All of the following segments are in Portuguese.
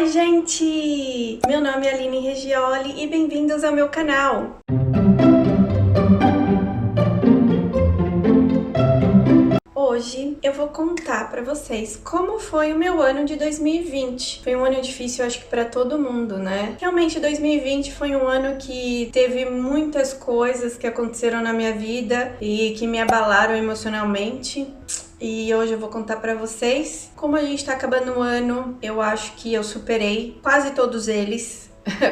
Oi, gente! Meu nome é Aline Regioli e bem-vindos ao meu canal. Hoje eu vou contar pra vocês como foi o meu ano de 2020. Foi um ano difícil, acho que pra todo mundo, né? Realmente 2020 foi um ano que teve muitas coisas que aconteceram na minha vida e que me abalaram emocionalmente. E hoje eu vou contar pra vocês como a gente tá acabando o ano. Eu acho que eu superei quase todos eles,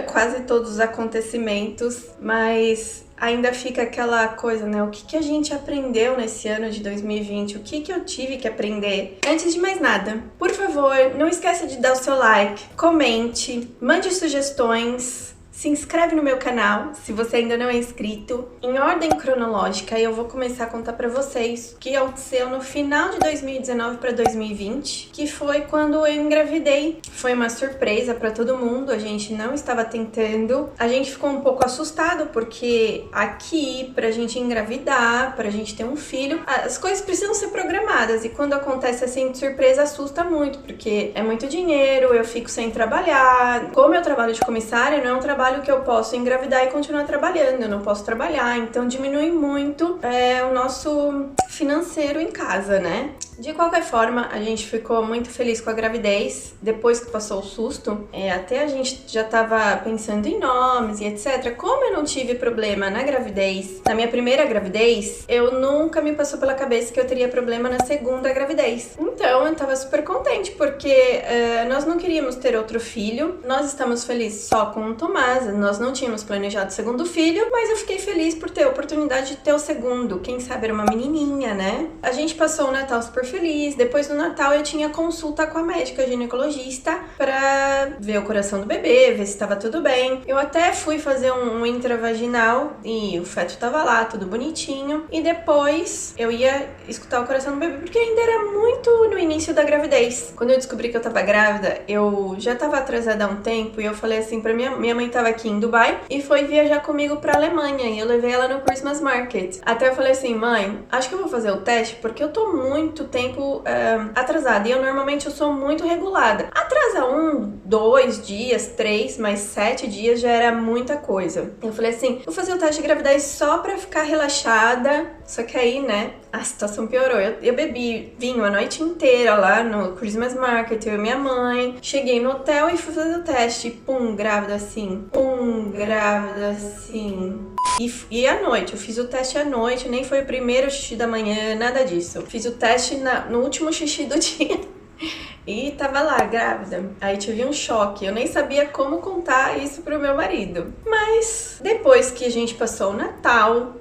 quase todos os acontecimentos, mas ainda fica aquela coisa, né? O que a gente aprendeu nesse ano de 2020? O que eu tive que aprender? Antes de mais nada, por favor, não esqueça de dar o seu like, comente, mande sugestões. Se inscreve no meu canal, se você ainda não é inscrito. Em ordem cronológica, eu vou começar a contar pra vocês o que aconteceu no final de 2019 para 2020, que foi quando eu engravidei. Foi uma surpresa pra todo mundo, a gente não estava tentando. A gente ficou um pouco assustado, porque aqui, pra gente engravidar, pra gente ter um filho, as coisas precisam ser programadas. E quando acontece assim de surpresa, assusta muito, porque é muito dinheiro, eu fico sem trabalhar. Como eu trabalho de comissária, não é um trabalho que eu posso engravidar e continuar trabalhando, eu não posso trabalhar, então diminui muito o nosso financeiro em casa, né? De qualquer forma, a gente ficou muito feliz com a gravidez. Depois que passou o susto, até a gente já tava pensando em nomes e etc. Como eu não tive problema na gravidez, na minha primeira gravidez, eu nunca me passou pela cabeça que eu teria problema na segunda gravidez. Então eu tava super contente, porque nós não queríamos ter outro filho, nós estamos felizes só com o Tomás, nós não tínhamos planejado o segundo filho, mas eu fiquei feliz por ter a oportunidade de ter o segundo. Quem sabe era uma menininha, né? A gente passou o Natal super feliz. Depois do Natal eu tinha consulta com a médica ginecologista pra ver o coração do bebê, ver se tava tudo bem. Eu até fui fazer um intravaginal e o feto tava lá, tudo bonitinho. E depois eu ia escutar o coração do bebê, porque ainda era muito no início da gravidez. Quando eu descobri que eu tava grávida, eu já tava atrasada há um tempo e eu falei assim pra minha mãe tava aqui em Dubai e foi viajar comigo pra Alemanha e eu levei ela no Christmas Market. Até eu falei assim, mãe, acho que eu vou fazer o teste porque eu tô muito tempo atrasada e eu sou muito regulada. Atrasa 1, 2 dias, 3, mas 7 dias já era muita coisa. Eu falei assim, vou fazer o teste de gravidez só pra ficar relaxada. Só que aí, né, a situação piorou. Eu bebi vinho a noite inteira lá no Christmas Market, eu e minha mãe. Cheguei no hotel e fui fazer o teste. Pum, grávida assim. Pum, grávida assim. E à noite, eu fiz o teste à noite, nem foi o primeiro xixi da manhã, nada disso. Fiz o teste no último xixi do dia. E tava lá, grávida. Aí tive um choque. Eu nem sabia como contar isso pro meu marido. Mas depois que a gente passou o Natal,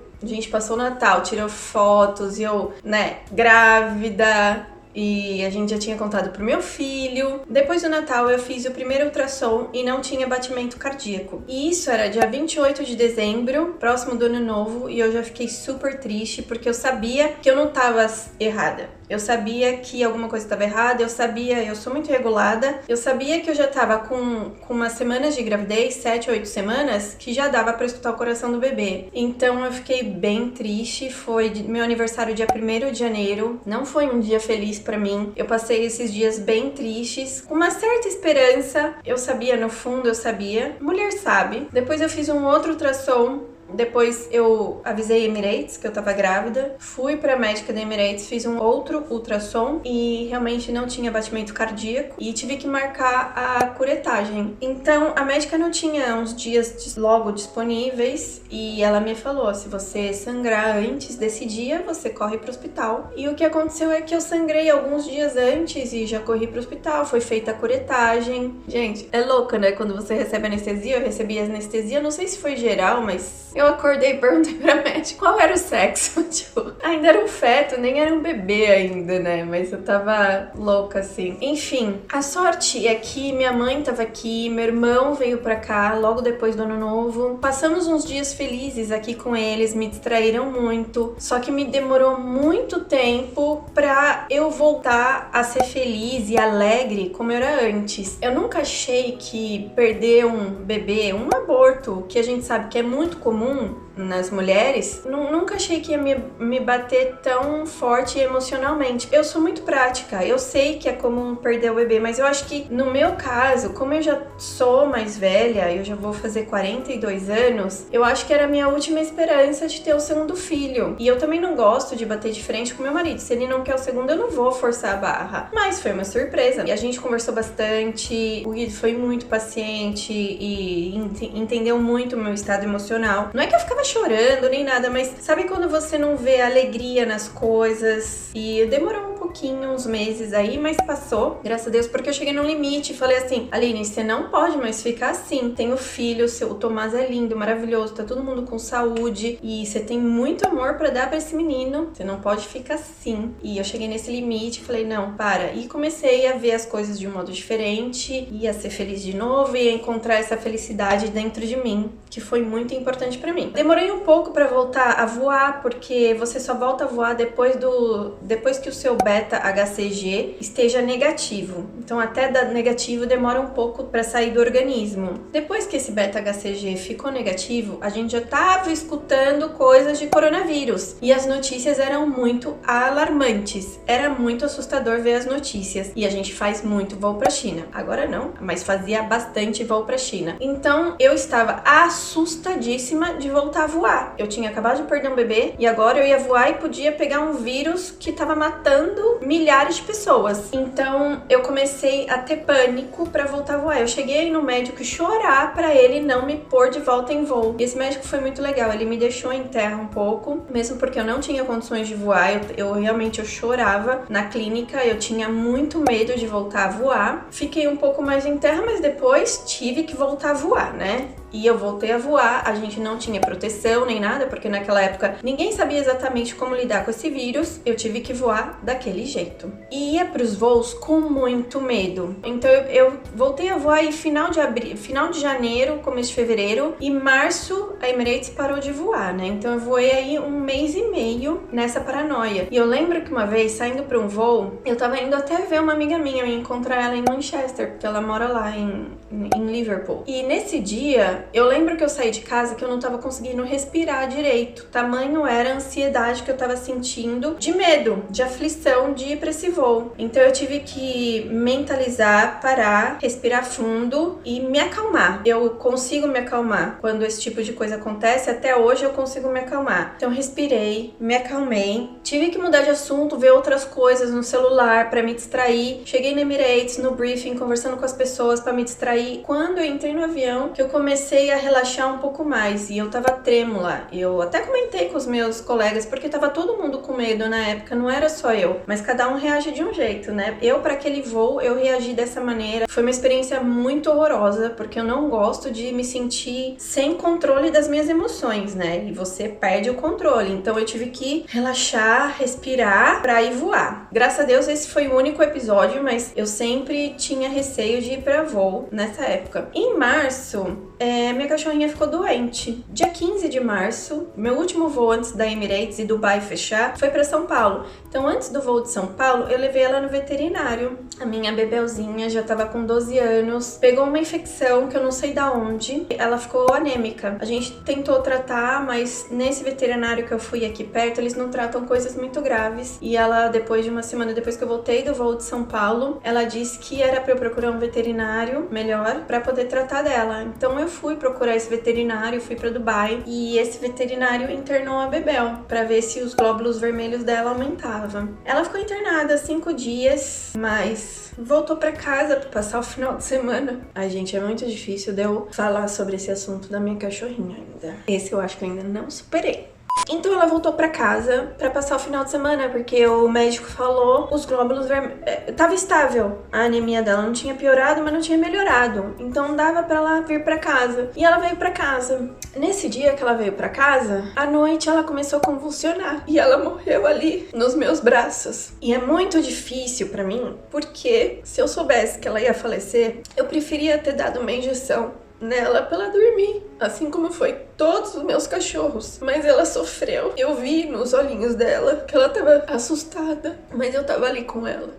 tirou fotos e eu, né, grávida. E a gente já tinha contado pro meu filho. Depois do Natal eu fiz o primeiro ultrassom e não tinha batimento cardíaco. E isso era dia 28 de dezembro, próximo do Ano Novo, e eu já fiquei super triste porque eu sabia que eu não tava errada. Eu sabia que alguma coisa estava errada, eu sou muito regulada, eu sabia que eu já tava com umas semanas de gravidez, 7 ou 8 semanas, que já dava pra escutar o coração do bebê. Então eu fiquei bem triste, foi meu aniversário dia 1º de janeiro, não foi um dia feliz pra mim. Eu passei esses dias bem tristes, com uma certa esperança, eu sabia, no fundo eu sabia, mulher sabe. Depois eu fiz um outro ultrassom. Depois eu avisei a Emirates que eu tava grávida, fui pra médica da Emirates, fiz um outro ultrassom e realmente não tinha batimento cardíaco e tive que marcar a curetagem. Então a médica não tinha uns dias logo disponíveis e ela me falou, se você sangrar antes desse dia, você corre pro hospital. E o que aconteceu é que eu sangrei alguns dias antes e já corri pro hospital, foi feita a curetagem. Gente, é louca, né? Quando você recebe anestesia, eu recebi anestesia, não sei se foi geral, mas eu acordei e perguntei pra médica qual era o sexo. Tipo, ainda era um feto, nem era um bebê ainda, né? Mas eu tava louca, assim. Enfim, a sorte é que minha mãe tava aqui, meu irmão veio pra cá logo depois do Ano Novo. Passamos uns dias felizes aqui com eles, me distraíram muito. Só que me demorou muito tempo pra eu voltar a ser feliz e alegre como eu era antes. Eu nunca achei que perder um bebê, um aborto, que a gente sabe que é muito comum, nas mulheres, nunca achei que ia me bater tão forte emocionalmente. Eu sou muito prática, eu sei que é comum perder o bebê, mas eu acho que no meu caso, como eu já sou mais velha, eu já vou fazer 42 anos, eu acho que era a minha última esperança de ter o segundo filho. E eu também não gosto de bater de frente com meu marido. Se ele não quer o segundo, eu não vou forçar a barra. Mas foi uma surpresa. E a gente conversou bastante, o Guido foi muito paciente e entendeu muito o meu estado emocional. Não é que eu ficava chorando nem nada, mas sabe quando você não vê alegria nas coisas? E demorou um pouquinho, uns meses aí, mas passou, graças a Deus, porque eu cheguei no limite e falei assim: Aline, você não pode mais ficar assim. Tem o filho, o Tomás é lindo, maravilhoso, tá todo mundo com saúde e você tem muito amor pra dar pra esse menino. Você não pode ficar assim. E eu cheguei nesse limite e falei: não, para. E comecei a ver as coisas de um modo diferente, ia ser feliz de novo e encontrar essa felicidade dentro de mim, que foi muito importante pra mim. Demorei um pouco pra voltar a voar, porque você só volta a voar depois que o seu beta-HCG esteja negativo. Então até dar negativo demora um pouco pra sair do organismo. Depois que esse beta-HCG ficou negativo, a gente já tava escutando coisas de coronavírus. E as notícias eram muito alarmantes. Era muito assustador ver as notícias. E a gente faz muito voo pra China. Agora não, mas fazia bastante voo pra China. Então eu estava assustadíssima de voltar a voar. Eu tinha acabado de perder um bebê e agora eu ia voar e podia pegar um vírus que tava matando milhares de pessoas. Então eu comecei a ter pânico pra voltar a voar. Eu cheguei no médico chorar pra ele não me pôr de volta em voo. E esse médico foi muito legal. Ele me deixou em terra um pouco, mesmo porque eu não tinha condições de voar. Eu realmente chorava na clínica. Eu tinha muito medo de voltar a voar. Fiquei um pouco mais em terra, mas depois tive que voltar a voar, né? E eu voltei a voar, a gente não tinha proteção nem nada, porque naquela época ninguém sabia exatamente como lidar com esse vírus. Eu tive que voar daquele jeito. E ia pros voos com muito medo. Então eu voltei a voar em final de janeiro, começo de fevereiro, e março a Emirates parou de voar, né? Então eu voei aí um mês e meio nessa paranoia. E eu lembro que uma vez, saindo pra um voo, eu tava indo até ver uma amiga minha, eu ia encontrar ela em Manchester, porque ela mora lá em Liverpool. E nesse dia, eu lembro que eu saí de casa que eu não tava conseguindo respirar direito. Tamanho era a ansiedade que eu tava sentindo, de medo, de aflição de ir pra esse voo. Então eu tive que mentalizar, parar, respirar fundo e me acalmar. Eu consigo me acalmar quando esse tipo de coisa acontece. Até hoje eu consigo me acalmar. Então respirei, me acalmei. Tive que mudar de assunto, ver outras coisas no celular pra me distrair. Cheguei no Emirates, no briefing, conversando com as pessoas pra me distrair. Quando eu entrei no avião, que eu comecei a relaxar um pouco mais e eu tava trêmula. Eu até comentei com os meus colegas, porque tava todo mundo com medo na época, não era só eu, mas cada um reage de um jeito, né? Eu, para aquele voo, eu reagi dessa maneira. Foi uma experiência muito horrorosa, porque eu não gosto de me sentir sem controle das minhas emoções, né? E você perde o controle. Então eu tive que relaxar, respirar pra ir voar. Graças a Deus esse foi o único episódio, mas eu sempre tinha receio de ir pra voo nessa época. Em março, minha cachorrinha ficou doente. Dia 15 de março, meu último voo antes da Emirates e Dubai fechar, foi pra São Paulo. Então, antes do voo de São Paulo, eu levei ela no veterinário. A minha bebelzinha já tava com 12 anos, pegou uma infecção que eu não sei da onde. Ela ficou anêmica. A gente tentou tratar, mas nesse veterinário que eu fui aqui perto, eles não tratam coisas muito graves. E ela, depois de uma semana depois que eu voltei do voo de São Paulo, ela disse que era pra eu procurar um veterinário melhor pra poder tratar dela. Então, eu fui procurar esse veterinário, fui pra Dubai e esse veterinário internou a Bebel pra ver se os glóbulos vermelhos dela aumentavam. Ela ficou internada 5 dias, mas voltou pra casa pra passar o final de semana. Ai, gente, é muito difícil de eu falar sobre esse assunto da minha cachorrinha ainda. Esse eu acho que eu ainda não superei. Então ela voltou pra casa pra passar o final de semana, porque o médico falou os glóbulos vermelhos... Tava estável a anemia dela, não tinha piorado, mas não tinha melhorado. Então dava pra ela vir pra casa. E ela veio pra casa. Nesse dia que ela veio pra casa, à noite ela começou a convulsionar. E ela morreu ali, nos meus braços. E é muito difícil pra mim, porque se eu soubesse que ela ia falecer, eu preferia ter dado uma injeção nela pra ela dormir, assim como foi todos os meus cachorros. Mas ela sofreu. Eu vi nos olhinhos dela que ela tava assustada, mas eu tava ali com ela.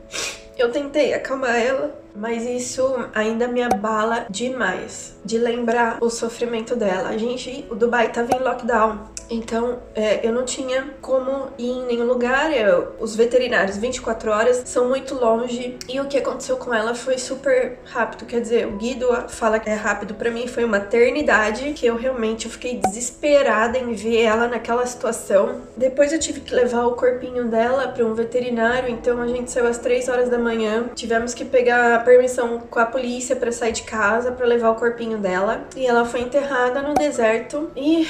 Eu tentei acalmar ela, mas isso ainda me abala demais, de lembrar o sofrimento dela. O Dubai tava em lockdown, então eu não tinha como ir em nenhum lugar. Os veterinários 24 horas são muito longe, e o que aconteceu com ela foi super rápido. Quer dizer, o Guido fala que é rápido, pra mim foi uma eternidade, que eu fiquei desesperada em ver ela naquela situação. Depois eu tive que levar o corpinho dela pra um veterinário, então a gente saiu às 3 horas da manhã, tivemos que pegar permissão com a polícia pra sair de casa, pra levar o corpinho dela, e ela foi enterrada no deserto. E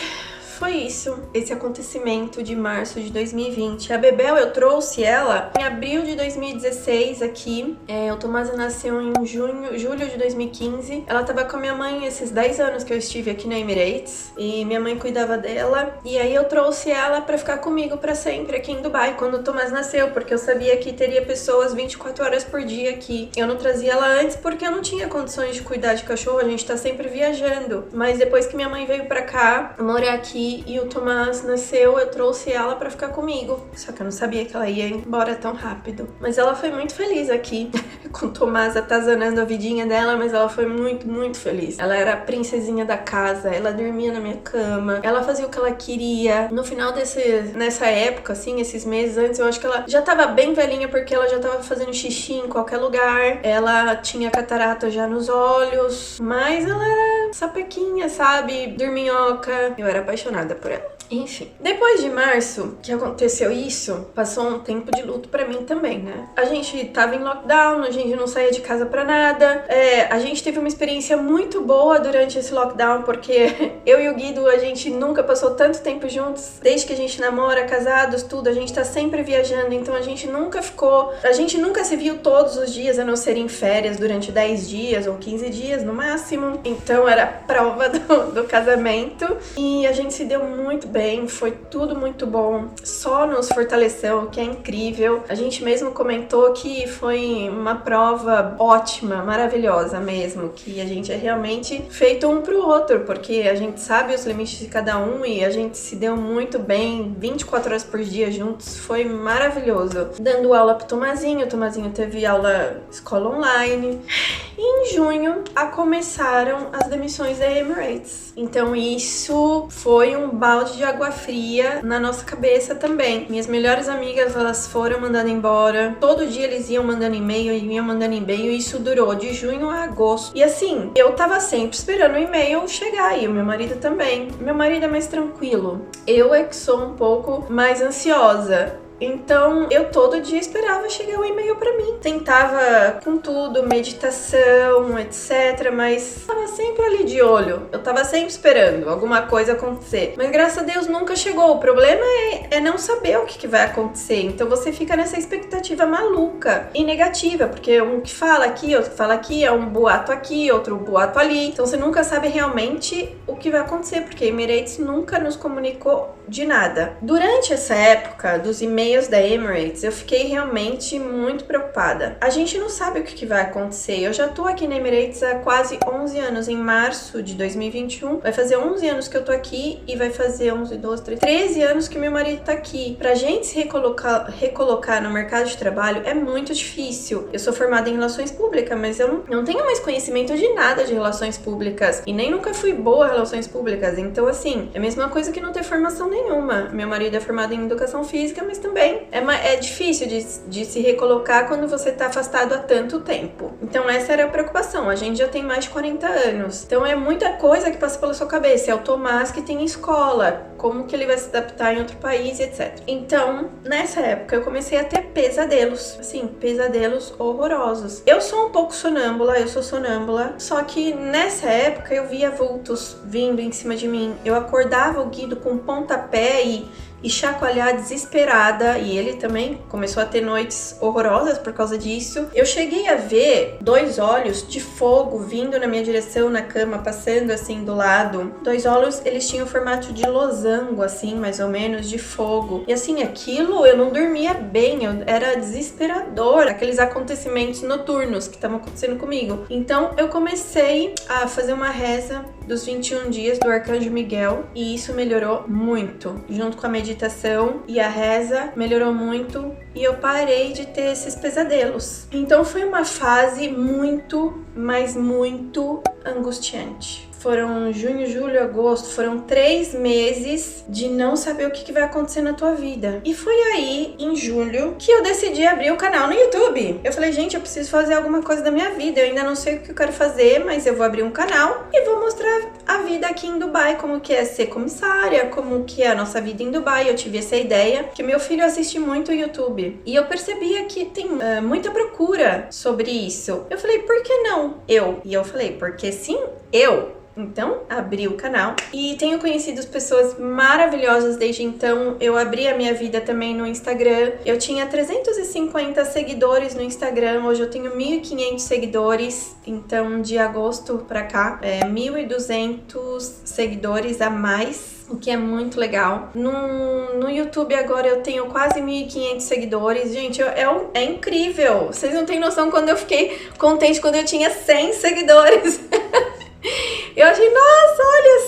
foi isso, esse acontecimento de março de 2020. A Bebel, eu trouxe ela em abril de 2016 aqui. O Tomasa nasceu em julho de 2015. Ela tava com a minha mãe esses 10 anos que eu estive aqui na Emirates, e minha mãe cuidava dela. E aí eu trouxe ela pra ficar comigo pra sempre aqui em Dubai, quando o Tomás nasceu, porque eu sabia que teria pessoas 24 horas por dia aqui. Eu não trazia ela antes porque eu não tinha condições de cuidar de cachorro, a gente tá sempre viajando. Mas depois que minha mãe veio pra cá, morar aqui, e o Tomás nasceu, eu trouxe ela pra ficar comigo. Só que eu não sabia que ela ia embora tão rápido. Mas ela foi muito feliz aqui, com o Tomás atazanando a vidinha dela, mas ela foi muito, muito feliz. Ela era a princesinha da casa, ela dormia na minha cama, ela fazia o que ela queria. No final nessa época, assim, esses meses antes, eu acho que ela já tava bem velhinha, porque ela já tava fazendo xixi em qualquer lugar. Ela tinha catarata já nos olhos, mas ela era sapequinha, sabe? Dorminhoca. Eu era apaixonada por ela. Enfim, depois de março que aconteceu isso, passou um tempo de luto pra mim também, né? A gente tava em lockdown, a gente não saía de casa pra nada. A gente teve uma experiência muito boa durante esse lockdown, porque eu e o Guido, a gente nunca passou tanto tempo juntos. Desde que a gente namora, casados, tudo, a gente tá sempre viajando, então a gente nunca se viu todos os dias, a não ser em férias durante 10 dias ou 15 dias no máximo. Então era prova do casamento, e a gente se deu muito bem, foi tudo muito bom, só nos fortaleceu, o que é incrível. A gente mesmo comentou que foi uma prova ótima, maravilhosa mesmo, que a gente é realmente feito um pro outro, porque a gente sabe os limites de cada um e a gente se deu muito bem, 24 horas por dia juntos, foi maravilhoso. Dando aula pro Tomazinho, o Tomazinho teve aula escola online. E em junho começaram as demissões da Emirates. Então isso foi um balde de água fria na nossa cabeça também. Minhas melhores amigas, elas foram mandadas embora. Todo dia eles iam mandando e-mail, e isso durou de junho a agosto. E assim, eu tava sempre esperando o e-mail chegar, e o meu marido também. Meu marido é mais tranquilo. Eu é que sou um pouco mais ansiosa. Então, eu todo dia esperava chegar o e-mail pra mim. Tentava com tudo, meditação, etc. Mas tava sempre ali de olho. Eu tava sempre esperando alguma coisa acontecer. Mas graças a Deus nunca chegou. O problema é não saber o que vai acontecer. Então você fica nessa expectativa maluca e negativa. Porque um que fala aqui, outro que fala aqui, é um boato aqui, outro boato ali. Então você nunca sabe realmente o que vai acontecer. Porque a Emirates nunca nos comunicou de nada. Durante essa época dos e-mails da Emirates, eu fiquei realmente muito preocupada. A gente não sabe o que vai acontecer. Eu já tô aqui na Emirates há quase 11 anos. Em março de 2021, vai fazer 11 anos que eu tô aqui, e vai fazer 11, 12, 13 anos que meu marido tá aqui. Pra gente se recolocar no mercado de trabalho é muito difícil. Eu sou formada em relações públicas, mas eu não tenho mais conhecimento de nada de relações públicas, e nem nunca fui boa em relações públicas. Então assim, é a mesma coisa que não ter formação nenhuma. Meu marido é formado em educação física, mas também é difícil de se recolocar quando você tá afastado há tanto tempo. Então essa era a preocupação. A gente já tem mais de 40 anos. Então é muita coisa que passa pela sua cabeça. É o Tomás que tem escola, como que ele vai se adaptar em outro país, etc. Então, nessa época, eu comecei a ter pesadelos. Assim, pesadelos horrorosos. Eu sou um pouco sonâmbula, eu sou sonâmbula. Só que nessa época eu via vultos vindo em cima de mim. Eu acordava o Guido com um pontapé e chacoalhar desesperada, e ele também começou a ter noites horrorosas por causa disso. Eu cheguei a ver 2 olhos de fogo vindo na minha direção na cama, passando assim do lado. 2 olhos, eles tinham o formato de losango, assim, mais ou menos, de fogo. E assim, aquilo, eu não dormia bem, era desesperador, aqueles acontecimentos noturnos que estavam acontecendo comigo. Então, eu comecei a fazer uma reza dos 21 dias do Arcanjo Miguel, e isso melhorou muito, junto com a meditação meditação e a reza melhorou muito e eu parei de ter esses pesadelos. Então foi uma fase muito, mas muito angustiante. Foram junho, julho, agosto, foram 3 meses de não saber o que vai acontecer na tua vida. E foi aí, em julho, que eu decidi abrir o canal no YouTube. Eu falei, gente, eu preciso fazer alguma coisa da minha vida. Eu ainda não sei o que eu quero fazer, mas eu vou abrir um canal e vou mostrar a vida aqui em Dubai, como que é ser comissária, como que é a nossa vida em Dubai. Eu tive essa ideia, que meu filho assiste muito o YouTube. E eu percebia que tem muita procura sobre isso. Eu falei, por que não eu? E eu falei, porque sim, eu. Então, abri o canal e tenho conhecido pessoas maravilhosas desde então. Eu abri a minha vida também no Instagram. Eu tinha 350 seguidores no Instagram, hoje eu tenho 1.500 seguidores. Então, de agosto pra cá, 1.200 seguidores a mais, o que é muito legal. No YouTube agora eu tenho quase 1.500 seguidores. Gente, é incrível. Vocês não têm noção quando eu fiquei contente quando eu tinha 100 seguidores. Eu achei, nossa, olha,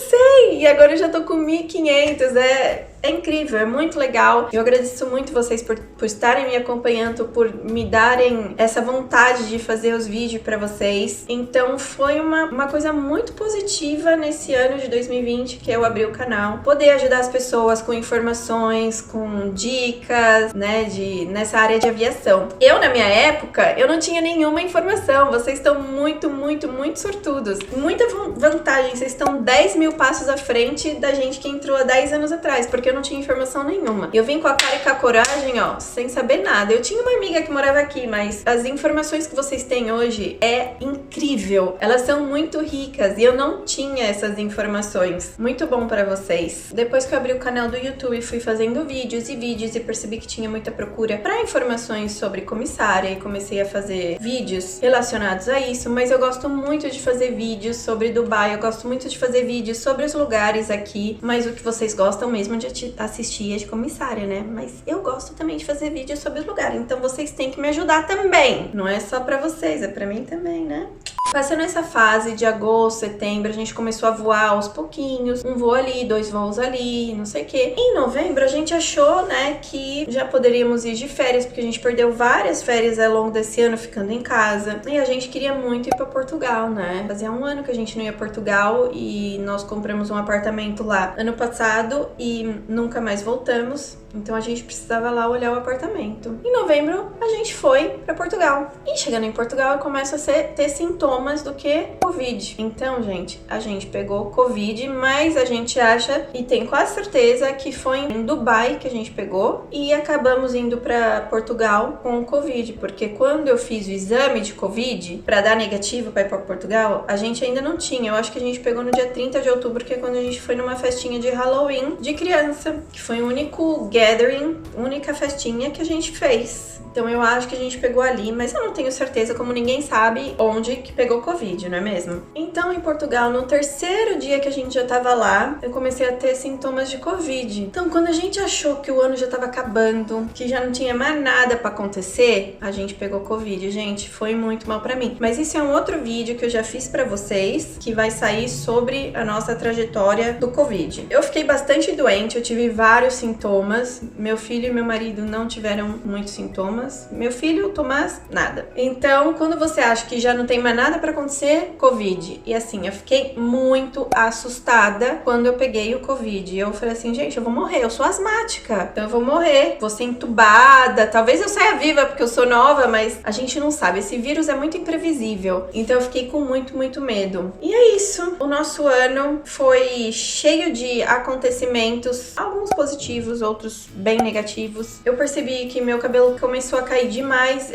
100! E agora eu já tô com 1.500, é incrível, é muito legal. Eu agradeço muito vocês por estarem me acompanhando, por me darem essa vontade de fazer os vídeos pra vocês. Então foi uma coisa muito positiva nesse ano de 2020 que eu abri o canal. Poder ajudar as pessoas com informações, com dicas, né, nessa área de aviação. Eu, na minha época, eu não tinha nenhuma informação. Vocês estão muito, muito, muito sortudos. Muita vantagem, vocês estão 10 mil passos à frente da gente que entrou há 10 anos atrás, porque eu não tinha informação nenhuma. Eu vim com a cara e com a coragem, ó, sem saber nada. Eu tinha uma amiga que morava aqui, mas as informações que vocês têm hoje é incrível. Elas são muito ricas e eu não tinha essas informações. Muito bom para vocês. Depois que eu abri o canal do YouTube, fui fazendo vídeos e percebi que tinha muita procura para informações sobre comissária e comecei a fazer vídeos relacionados a isso, mas eu gosto muito de fazer vídeos sobre Dubai, eu gosto muito de fazer vídeos sobre os lugares aqui, mas o que vocês gostam mesmo de assistir é de comissária, né? Mas eu gosto também de fazer vídeos sobre os lugares, então vocês têm que me ajudar também. Não é só pra vocês, é pra mim também, né? Passando essa fase de agosto, setembro, a gente começou a voar aos pouquinhos, um voo ali, 2 voos ali, não sei o quê. Em novembro a gente achou, né, que já poderíamos ir de férias, porque a gente perdeu várias férias ao longo desse ano ficando em casa. E a gente queria muito ir pra Portugal, né? Fazia um ano que a gente não ia a Portugal e nós compramos um apartamento lá ano passado e nunca mais voltamos. Então a gente precisava lá olhar o apartamento. Em novembro a gente foi pra Portugal. E chegando em Portugal eu começo a ter sintomas do que Covid. Então, gente, a gente pegou Covid, mas a gente acha e tem quase certeza que foi em Dubai que a gente pegou e acabamos indo pra Portugal com Covid, porque quando eu fiz o exame de Covid pra dar negativo pra ir pra Portugal, a gente ainda não tinha. Eu acho que a gente pegou no dia 30 de outubro, que é quando a gente foi numa festinha de Halloween de criança, que foi o único gathering, única festinha que a gente fez. Então eu acho que a gente pegou ali, mas eu não tenho certeza, como ninguém sabe onde que pegou Covid, não é mesmo? Então em Portugal, no terceiro dia que a gente já tava lá, eu comecei a ter sintomas de Covid. Então quando a gente achou que o ano já tava acabando, que já não tinha mais nada pra acontecer, a gente pegou Covid. Gente, foi muito mal pra mim. Mas isso é um outro vídeo que eu já fiz pra vocês, que vai sair sobre a nossa trajetória do Covid. Eu fiquei bastante doente, eu tive vários sintomas. Meu filho e meu marido não tiveram muitos sintomas. Meu filho, Tomás, nada. Então, quando você acha que já não tem mais nada pra acontecer, Covid. E assim, eu fiquei muito assustada quando eu peguei o Covid. Eu falei assim, gente, eu vou morrer, eu sou asmática. Então eu vou morrer, vou ser entubada. Talvez eu saia viva porque eu sou nova, mas a gente não sabe. Esse vírus é muito imprevisível. Então eu fiquei com muito, muito medo. E é isso. O nosso ano foi cheio de acontecimentos, alguns positivos, outros bem negativos. Eu percebi que meu cabelo começou a cair demais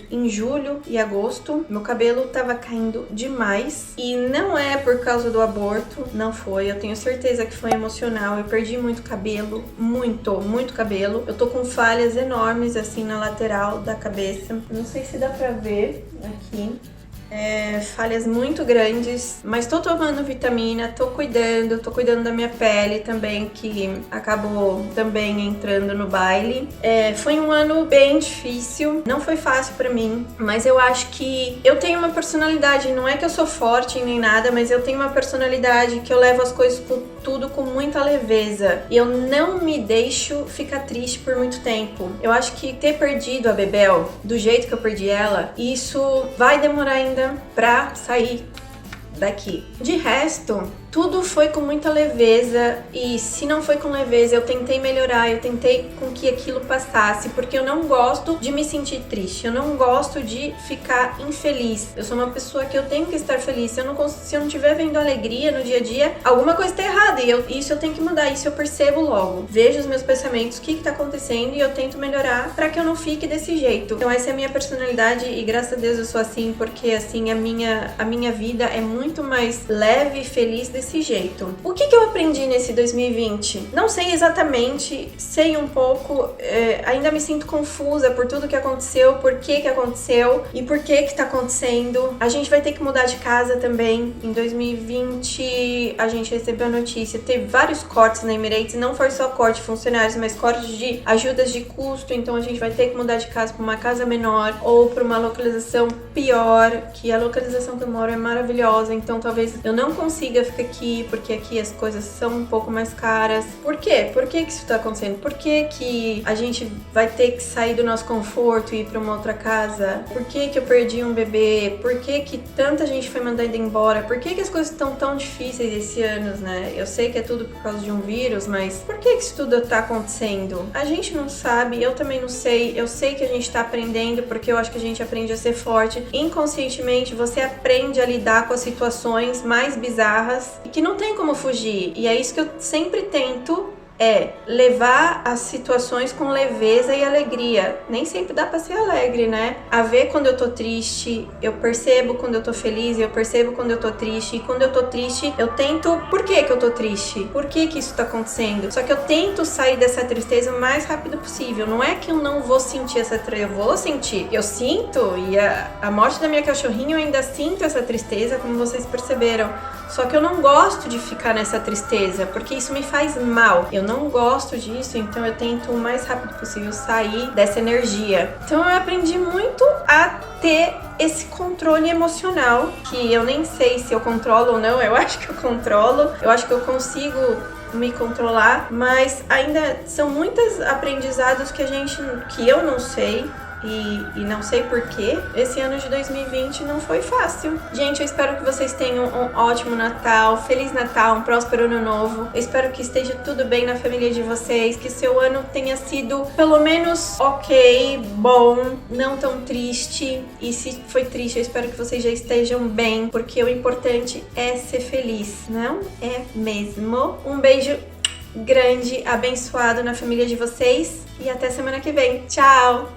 em julho e agosto. Meu cabelo tava caindo demais. E não é por causa do aborto, não foi. Eu tenho certeza que foi emocional. Eu perdi muito cabelo, muito cabelo. Eu tô com falhas enormes assim na lateral da cabeça. Não sei se dá pra ver aqui. falhas muito grandes, mas tô tomando vitamina, tô cuidando da minha pele também, que acabou também entrando no baile. Foi um ano bem difícil, não foi fácil pra mim, mas eu acho que eu tenho uma personalidade, não é que eu sou forte nem nada, mas eu tenho uma personalidade que eu levo as coisas tudo com muita leveza e eu não me deixo ficar triste por muito tempo. Eu acho que ter perdido a Bebel do jeito que eu perdi ela, isso vai demorar ainda pra sair daqui. De resto, tudo foi com muita leveza e se não foi com leveza, eu tentei melhorar, eu tentei com que aquilo passasse, porque eu não gosto de me sentir triste, eu não gosto de ficar infeliz. Eu sou uma pessoa que eu tenho que estar feliz. Se eu não estiver vendo alegria no dia a dia, alguma coisa tá errada e isso eu tenho que mudar, isso eu percebo logo. Vejo os meus pensamentos, o que tá acontecendo e eu tento melhorar para que eu não fique desse jeito. Então essa é a minha personalidade e graças a Deus eu sou assim, porque assim a minha vida é muito mais leve e feliz desse jeito. O que eu aprendi nesse 2020? Não sei exatamente, sei um pouco, ainda me sinto confusa por tudo que aconteceu, por que aconteceu e por que tá acontecendo. A gente vai ter que mudar de casa também. Em 2020 a gente recebeu a notícia, teve vários cortes na Emirates, não foi só corte de funcionários, mas cortes de ajudas de custo, então a gente vai ter que mudar de casa para uma casa menor ou para uma localização pior, que a localização que eu moro é maravilhosa, então talvez eu não consiga ficar aqui, porque aqui as coisas são um pouco mais caras. Por quê? Por que isso tá acontecendo? Por que a gente vai ter que sair do nosso conforto e ir pra uma outra casa? Por que eu perdi um bebê? Por que tanta gente foi mandada embora? Por que as coisas estão tão difíceis esse ano, né? Eu sei que é tudo por causa de um vírus, mas por que isso tudo tá acontecendo? A gente não sabe, eu também não sei. Eu sei que a gente tá aprendendo, porque eu acho que a gente aprende a ser forte. Inconscientemente, você aprende a lidar com as situações mais bizarras e que não tem como fugir. E é isso que eu sempre tento, levar as situações com leveza e alegria. Nem sempre dá pra ser alegre, né? A ver quando eu tô triste, eu percebo quando eu tô feliz, eu percebo quando eu tô triste. E quando eu tô triste, eu tento... Por que eu tô triste? Por que isso tá acontecendo? Só que eu tento sair dessa tristeza o mais rápido possível. Não é que eu não vou sentir essa tristeza, eu vou sentir. Eu sinto, e a morte da minha cachorrinha eu ainda sinto essa tristeza, como vocês perceberam. Só que eu não gosto de ficar nessa tristeza, porque isso me faz mal. Eu não gosto disso, então eu tento o mais rápido possível sair dessa energia. Então eu aprendi muito a ter esse controle emocional, que eu nem sei se eu controlo ou não, eu acho que eu controlo, eu acho que eu consigo me controlar, mas ainda são muitos aprendizados que eu não sei. E não sei porquê, esse ano de 2020 não foi fácil. Gente, eu espero que vocês tenham um ótimo Natal, Feliz Natal, um próspero Ano Novo. Eu espero que esteja tudo bem na família de vocês, que seu ano tenha sido pelo menos ok, bom, não tão triste. E se foi triste, eu espero que vocês já estejam bem, porque o importante é ser feliz, não é mesmo? Um beijo grande, abençoado na família de vocês e até semana que vem. Tchau!